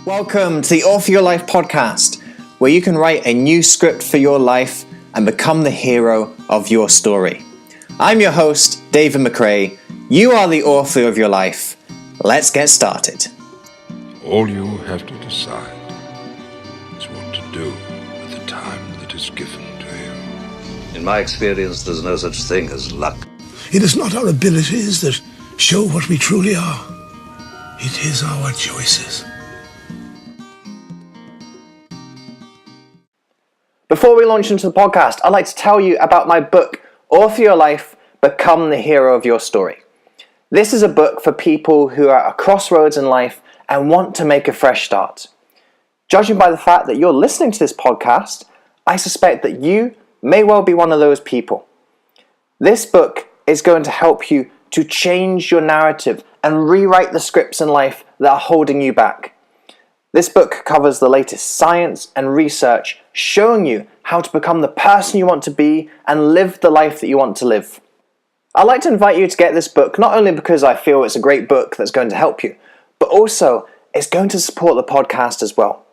Welcome to the Author Your Life podcast, where you can write a new script for your life and become the hero of your story. I'm your host, David McRae. You are the author of your life. Let's get started. All you have to decide is what to do with the time that is given to you. In my experience, there's no such thing as luck. It is not our abilities that show what we truly are. It is our choices. Before we launch into the podcast, I'd like to tell you about my book, Author Your Life, Become the Hero of Your Story. This is a book for people who are at a crossroads in life and want to make a fresh start. Judging by the fact that you're listening to this podcast, I suspect that you may well be one of those people. This book is going to help you to change your narrative and rewrite the scripts in life that are holding you back. This book covers the latest science and research showing you how to become the person you want to be and live the life that you want to live. I'd like to invite you to get this book not only because I feel it's a great book that's going to help you, but also it's going to support the podcast as well.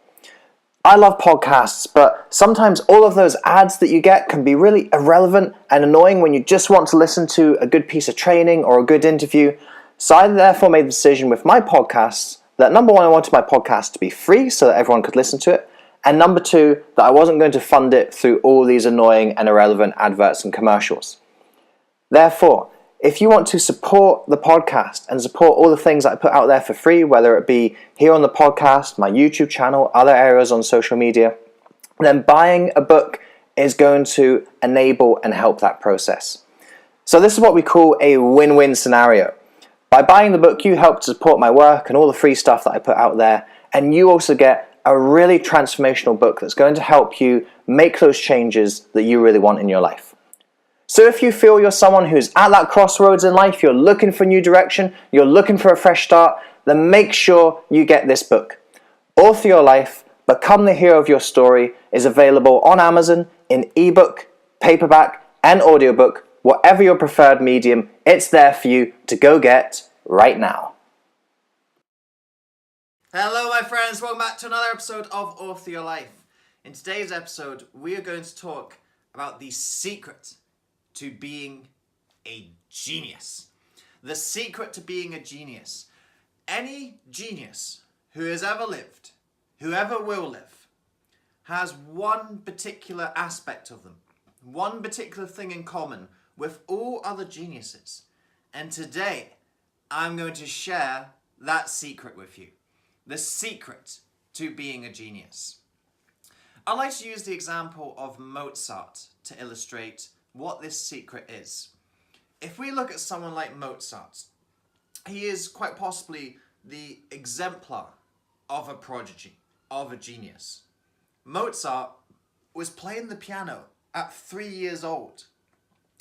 I love podcasts, but sometimes all of those ads that you get can be really irrelevant and annoying when you just want to listen to a good piece of training or a good interview. So I therefore made the decision with my podcasts that number one, I wanted my podcast to be free so that everyone could listen to it. And number two, that I wasn't going to fund it through all these annoying and irrelevant adverts and commercials. Therefore, if you want to support the podcast and support all the things that I put out there for free, whether it be here on the podcast, my YouTube channel, other areas on social media, then buying a book is going to enable and help that process. So this is what we call a win-win scenario. By buying the book, you help to support my work and all the free stuff that I put out there, and you also get a really transformational book that's going to help you make those changes that you really want in your life. So if you feel you're someone who's at that crossroads in life, you're looking for a new direction, you're looking for a fresh start, then make sure you get this book. Author Your Life, Become the Hero of Your Story is available on Amazon in ebook, paperback, and audiobook. Whatever your preferred medium, it's there for you to go get right now. Hello my friends, welcome back to another episode of Author Your Life. In today's episode, we are going to talk about the secret to being a genius. The secret to being a genius. Any genius who has ever lived, who ever will live, has one particular aspect of them, one particular thing in common with all other geniuses. And today, I'm going to share that secret with you. The secret to being a genius. I like to use the example of Mozart to illustrate what this secret is. If we look at someone like Mozart, he is quite possibly the exemplar of a prodigy, of a genius. Mozart was playing the piano at 3 years old.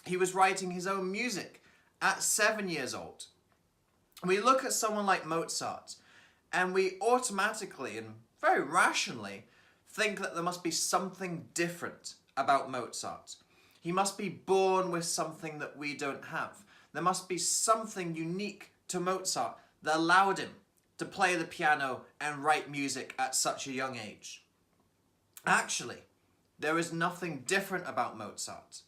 He was writing his own music at 7 years old. We look at someone like Mozart and we automatically and very rationally think that there must be something different about Mozart. He must be born with something that we don't have. There must be something unique to Mozart that allowed him to play the piano and write music at such a young age. Actually, there is nothing different about Mozart.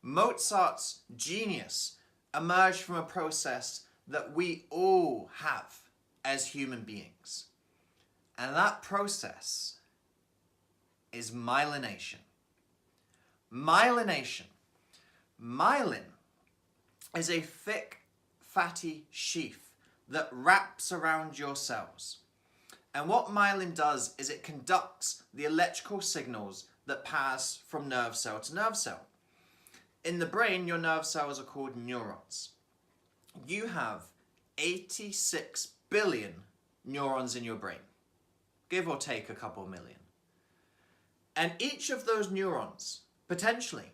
Mozart's genius emerged from a process that we all have as human beings. And that process is myelination. Myelination. Myelin is a thick, fatty sheath that wraps around your cells. And what myelin does is it conducts the electrical signals that pass from nerve cell to nerve cell. In the brain, your nerve cells are called neurons. You have 86 billion neurons in your brain, give or take a couple million. And each of those neurons, potentially,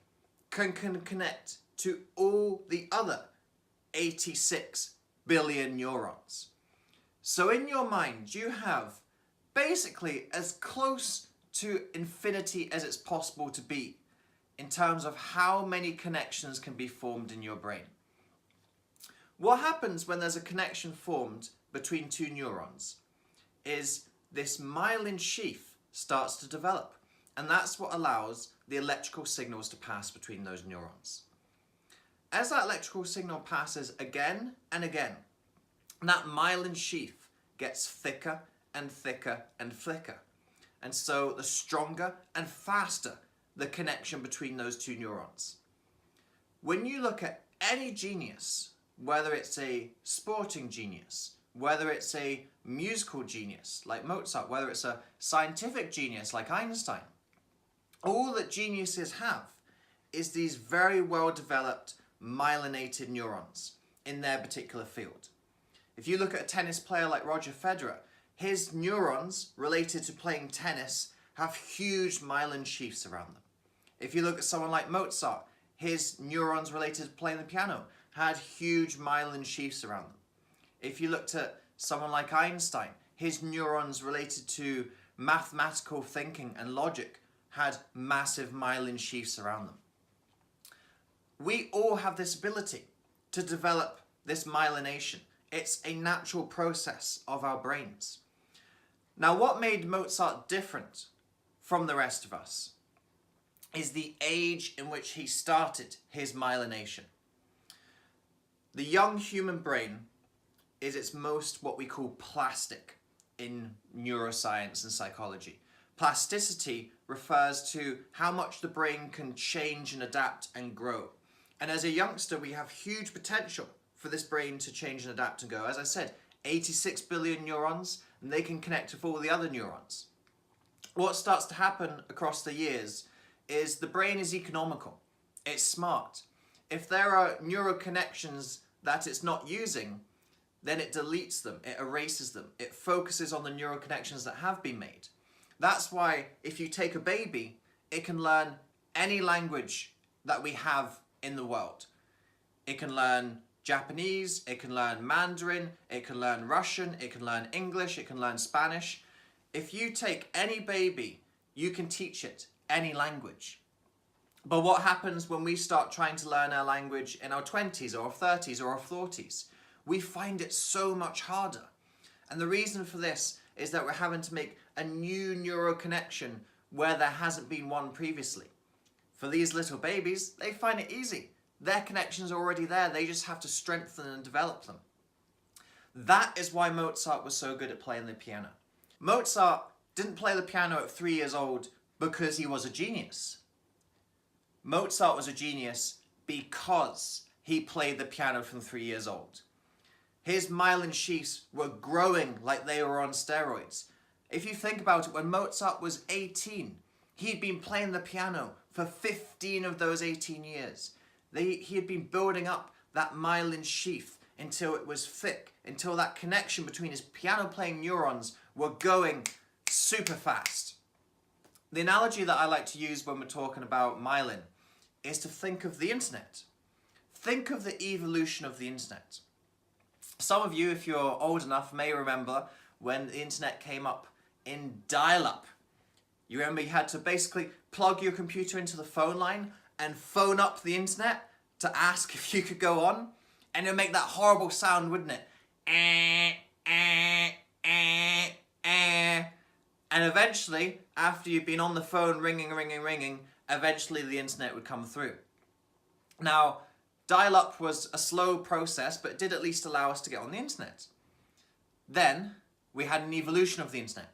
can connect to all the other 86 billion neurons. So in your mind, you have basically as close to infinity as it's possible to be in terms of how many connections can be formed in your brain. What happens when there's a connection formed between two neurons is this myelin sheath starts to develop. And that's what allows the electrical signals to pass between those neurons. As that electrical signal passes again and again, that myelin sheath gets thicker and thicker and thicker. And so the stronger and faster the connection between those two neurons. When you look at any genius, whether it's a sporting genius, whether it's a musical genius like Mozart, whether it's a scientific genius like Einstein, all that geniuses have is these very well developed myelinated neurons in their particular field. If you look at a tennis player like Roger Federer, his neurons related to playing tennis have huge myelin sheaths around them. If you look at someone like Mozart, his neurons related to playing the piano had huge myelin sheaths around them. If you looked at someone like Einstein, his neurons related to mathematical thinking and logic had massive myelin sheaths around them. We all have this ability to develop this myelination. It's a natural process of our brains. Now, what made Mozart different from the rest of us is the age in which he started his myelination. The young human brain is its most what we call plastic in neuroscience and psychology. Plasticity refers to how much the brain can change and adapt and grow. And as a youngster, we have huge potential for this brain to change and adapt and go. As I said, 86 billion neurons, and they can connect with all the other neurons. What starts to happen across the years is the brain is economical. It's smart. If there are neural connections that it's not using, then it deletes them, it erases them, it focuses on the neural connections that have been made. That's why if you take a baby, it can learn any language that we have in the world. It can learn Japanese, it can learn Mandarin, it can learn Russian, it can learn English, it can learn Spanish. If you take any baby, you can teach it any language. But what happens when we start trying to learn our language in our 20s or our 30s or our 40s? We find it so much harder. And the reason for this is that we're having to make a new neural connection where there hasn't been one previously. For these little babies, they find it easy. Their connections are already there. They just have to strengthen and develop them. That is why Mozart was so good at playing the piano. Mozart didn't play the piano at 3 years old because he was a genius. Mozart was a genius because he played the piano from 3 years old. His myelin sheaths were growing like they were on steroids. If you think about it, when Mozart was 18, he'd been playing the piano for 15 of those 18 years. He had been building up that myelin sheath until it was thick, until that connection between his piano playing neurons were going super fast. The analogy that I like to use when we're talking about myelin is to think of the internet. Think of the evolution of the internet. Some of you, if you're old enough, may remember when the internet came up in dial-up. You remember you had to basically plug your computer into the phone line and phone up the internet to ask if you could go on, and it would make that horrible sound, wouldn't it? And eventually, after you'd been on the phone ringing, eventually the internet would come through. Now, dial-up was a slow process, but it did at least allow us to get on the internet. Then, we had an evolution of the internet.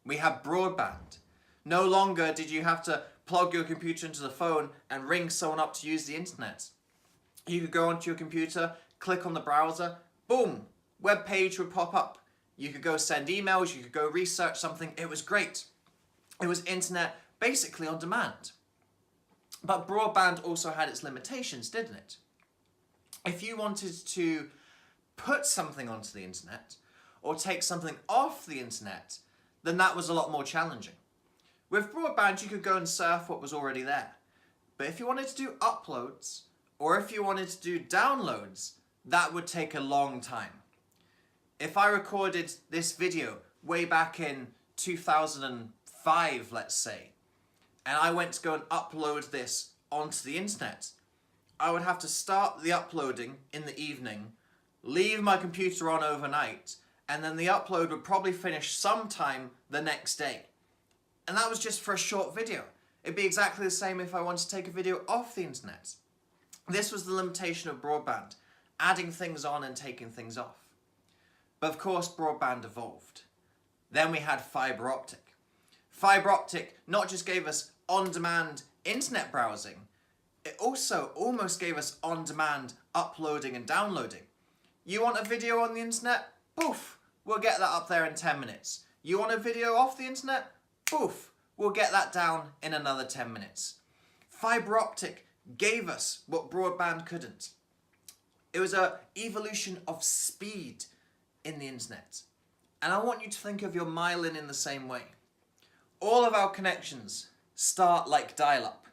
We had broadband. No longer did you have to plug your computer into the phone and ring someone up to use the internet. You could go onto your computer, click on the browser, boom, web page would pop up. You could go send emails, you could go research something. It was great. It was internet basically on demand. But broadband also had its limitations, didn't it? If you wanted to put something onto the internet or take something off the internet, then that was a lot more challenging. With broadband, you could go and surf what was already there. But if you wanted to do uploads, or if you wanted to do downloads, that would take a long time. If I recorded this video way back in 2005, let's say, and I went to go and upload this onto the internet, I would have to start the uploading in the evening, leave my computer on overnight, and then the upload would probably finish sometime the next day. And that was just for a short video. It'd be exactly the same if I wanted to take a video off the internet. This was the limitation of broadband, adding things on and taking things off. But of course, broadband evolved. Then we had fiber optic. Fiber optic not just gave us on-demand internet browsing, it also almost gave us on-demand uploading and downloading. You want a video on the internet? Poof, we'll get that up there in 10 minutes. You want a video off the internet? Poof, we'll get that down in another 10 minutes. Fiber optic gave us what broadband couldn't. It was an evolution of speed in the internet. And I want you to think of your myelin in the same way. All of our connections start like dial-up.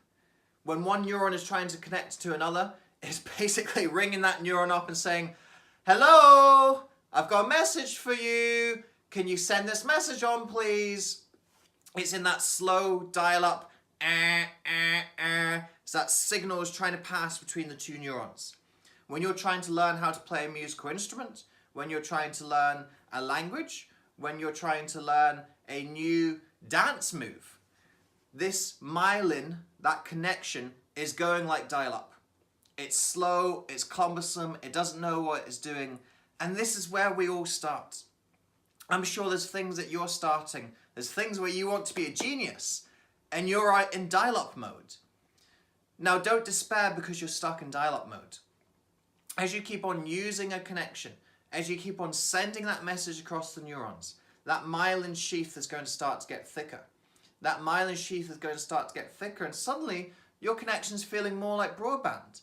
When one neuron is trying to connect to another, it's basically ringing that neuron up and saying, "Hello, I've got a message for you. Can you send this message on, please?" It's in that slow dial-up, it's that signal is trying to pass between the two neurons. When you're trying to learn how to play a musical instrument, when you're trying to learn a language, when you're trying to learn a new dance move, this myelin, that connection, is going like dial-up. It's slow, it's cumbersome, it doesn't know what it's doing, and this is where we all start. I'm sure there's things that you're starting, there's things where you want to be a genius, and you're in dial-up mode. Now don't despair because you're stuck in dial-up mode. As you keep on using a connection, as you keep on sending that message across the neurons, that myelin sheath is going to start to get thicker. That myelin sheath is going to start to get thicker, and suddenly your connection's feeling more like broadband.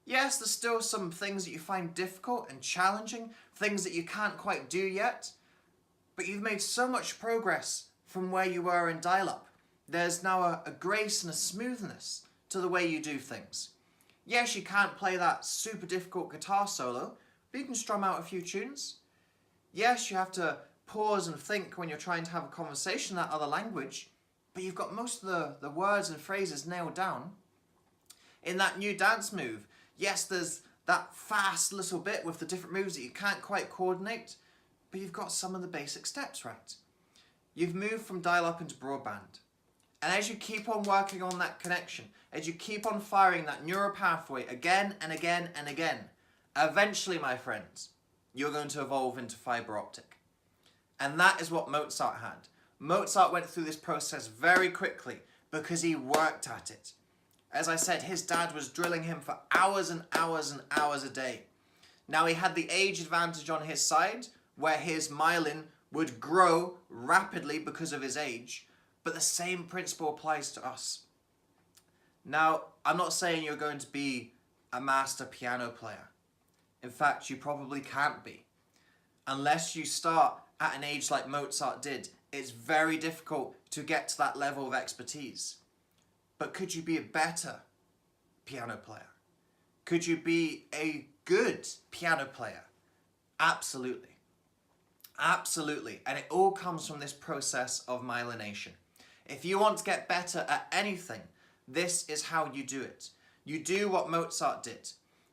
Yes, there's still some things that you find difficult and challenging, things that you can't quite do yet, but you've made so much progress from where you were in dial-up. There's now a grace and a smoothness to the way you do things. Yes, you can't play that super difficult guitar solo, but you can strum out a few tunes. Yes, you have to pause and think when you're trying to have a conversation in that other language, but you've got most of the words and phrases nailed down. In that new dance move, yes, there's that fast little bit with the different moves that you can't quite coordinate, but you've got some of the basic steps right. You've moved from dial-up into broadband. And as you keep on working on that connection, as you keep on firing that neural pathway again and again and again, eventually, my friends, you're going to evolve into fiber optic. And that is what Mozart had. Mozart went through this process very quickly because he worked at it. As I said, his dad was drilling him for hours and hours and hours a day. Now he had the age advantage on his side, where his myelin would grow rapidly because of his age, but the same principle applies to us. Now, I'm not saying you're going to be a master piano player. In fact, you probably can't be. Unless you start at an age like Mozart did, it's very difficult to get to that level of expertise. But could you be a better piano player? Could you be a good piano player? Absolutely. Absolutely. And it all comes from this process of myelination. If you want to get better at anything, this is how you do it. You do what Mozart did.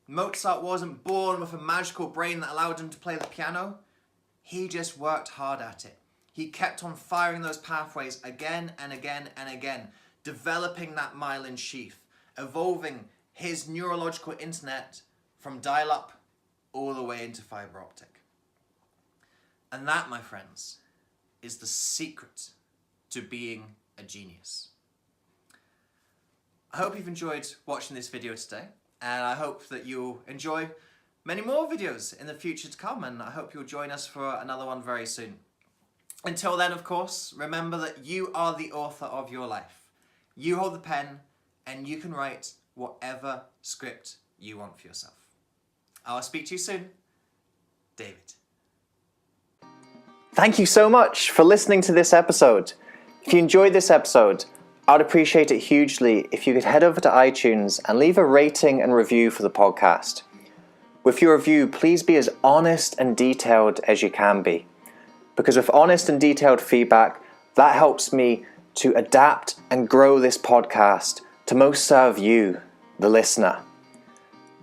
Mozart wasn't born with a magical brain that allowed him to play the piano. He just worked hard at it. He kept on firing those pathways again and again and again, developing that myelin sheath, evolving his neurological internet from dial-up all the way into fiber optic. And that, my friends, is the secret to being a genius. I hope you've enjoyed watching this video today, and I hope that you'll enjoy many more videos in the future to come, and I hope you'll join us for another one very soon. Until then, of course, remember that you are the author of your life. You hold the pen, and you can write whatever script you want for yourself. I'll speak to you soon. David. Thank you so much for listening to this episode. If you enjoyed this episode, I'd appreciate it hugely if you could head over to iTunes and leave a rating and review for the podcast. With your review, please be as honest and detailed as you can be. Because with honest and detailed feedback, that helps me to adapt and grow this podcast to most serve you, the listener.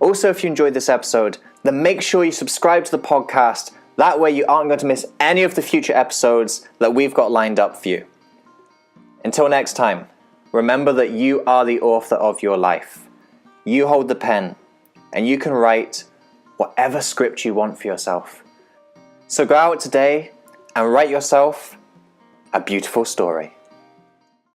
Also, if you enjoyed this episode, then make sure you subscribe to the podcast. That way you aren't going to miss any of the future episodes that we've got lined up for you. Until next time, remember that you are the author of your life. You hold the pen, and you can write whatever script you want for yourself. So go out today and write yourself a beautiful story.